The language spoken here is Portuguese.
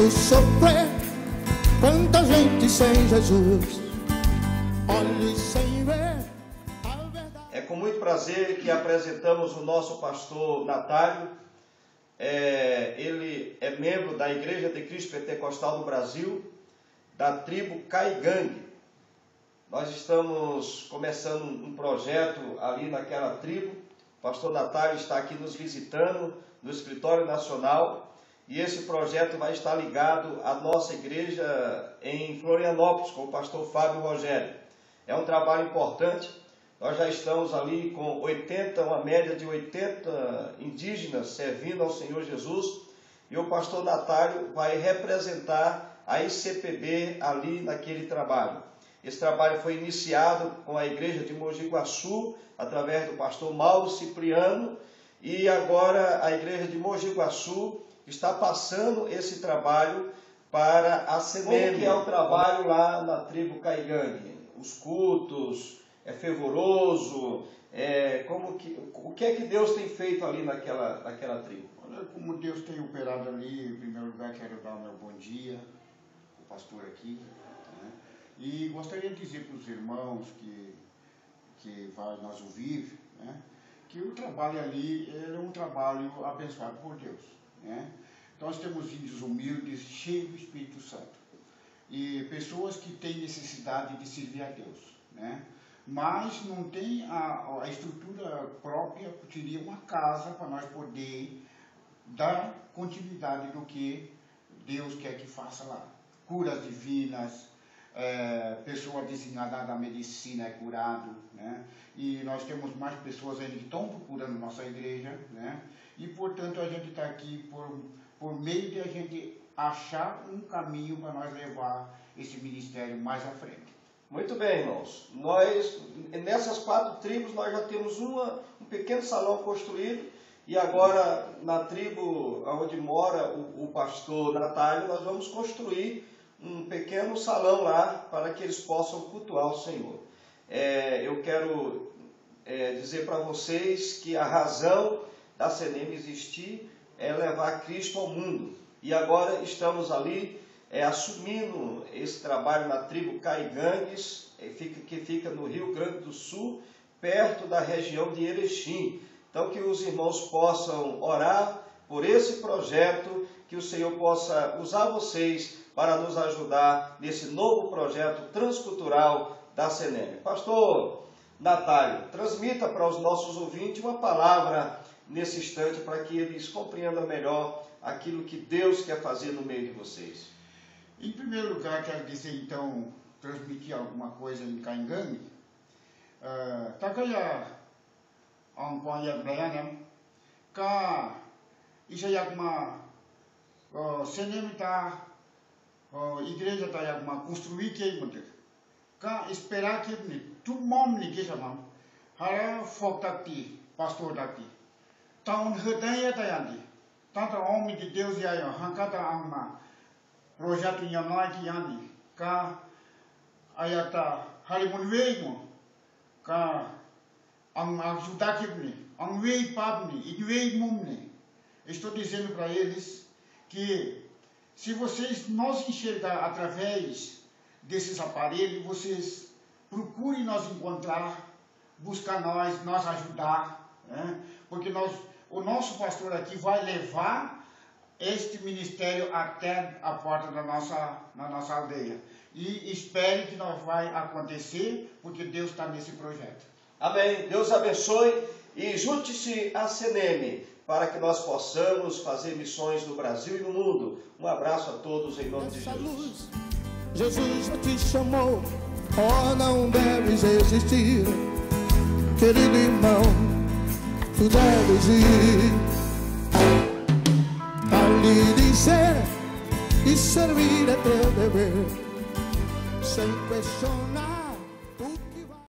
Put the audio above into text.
tanto sofrer, quanta gente sem Jesus, olhe sem ver a verdade. É com muito prazer que apresentamos o nosso pastor Natálio. Ele é membro da Igreja de Cristo Pentecostal do Brasil, da tribo Caigangue. Nós estamos começando um projeto ali naquela tribo. O pastor Natálio está aqui nos visitando no Escritório Nacional e esse projeto vai estar ligado à nossa igreja em Florianópolis, com o pastor Fábio Rogério. É um trabalho importante. Nós já estamos ali com uma média de 80 indígenas servindo ao Senhor Jesus e o pastor Natálio vai representar a ICPB ali naquele trabalho. Esse trabalho foi iniciado com a igreja de Mogi Guaçu, através do pastor Mauro Cipriano, e agora a igreja de Mogi Guaçu está passando esse trabalho para a SENEM. Como que é o trabalho lá na tribo Caigangue? Os cultos, é fervoroso, o que é que Deus tem feito ali naquela tribo? Olha como Deus tem operado ali. Em primeiro lugar, quero dar o meu bom dia ao pastor aqui, né? E gostaria de dizer para os irmãos que vai nos ouvir, né, que o trabalho ali é um trabalho abençoado por Deus, né? Nós temos índios humildes, cheios do Espírito Santo, e pessoas que têm necessidade de servir a Deus, né? Mas não tem a estrutura própria, teria uma casa para nós poder dar continuidade do que Deus quer que faça lá. Curas divinas, pessoa designada da medicina é curado, né? E nós temos mais pessoas ainda que estão procurando nossa igreja, né? E portanto a gente está aqui por meio de a gente achar um caminho para nós levar esse ministério mais à frente. Muito bem, irmãos. Nós, nessas 4 tribos, nós já temos um pequeno salão construído e agora na tribo onde mora o pastor Natálio, nós vamos construir um pequeno salão lá para que eles possam cultuar o Senhor. Eu quero dizer para vocês que a razão da SENEM existir é levar Cristo ao mundo. E agora estamos ali assumindo esse trabalho na tribo Caigangues, que fica no Rio Grande do Sul, perto da região de Erechim. Então que os irmãos possam orar por esse projeto, que o Senhor possa usar vocês para nos ajudar nesse novo projeto transcultural da SENEM. Pastor Natálio, transmita para os nossos ouvintes uma palavra nesse instante para que eles compreendam melhor aquilo que Deus quer fazer no meio de vocês. Em primeiro lugar, quero dizer, então, transmitir alguma coisa em Caigangue. Takaya ang pangyabayanan ka isa yagma SENEM ta igreja ta yagma construir que muda ka esperar que tu mom ni que chamam hara fok takti pastor takti taun hutaya tayandi tanta homem de Deus ya hankata angma projeto Nyanoi que andi, ka ayata harimunweigo, ka ang ajudakibni, ang wei pabni, igwei mumni. Estou dizendo para eles que se vocês nos enxergar através desses aparelhos, vocês procurem nos encontrar, buscar nos ajudar, né? Porque o nosso pastor aqui vai levar este ministério até a porta na nossa aldeia. E espere que não vai acontecer, porque Deus está nesse projeto. Amém. Deus abençoe e junte-se à SENEM para que nós possamos fazer missões no Brasil e no mundo. Um abraço a todos em nome de Jesus. Jesus já te chamou, não deves existir. Querido irmão, tu deves ir. Ali dizer e servir é teu dever, sem questionar.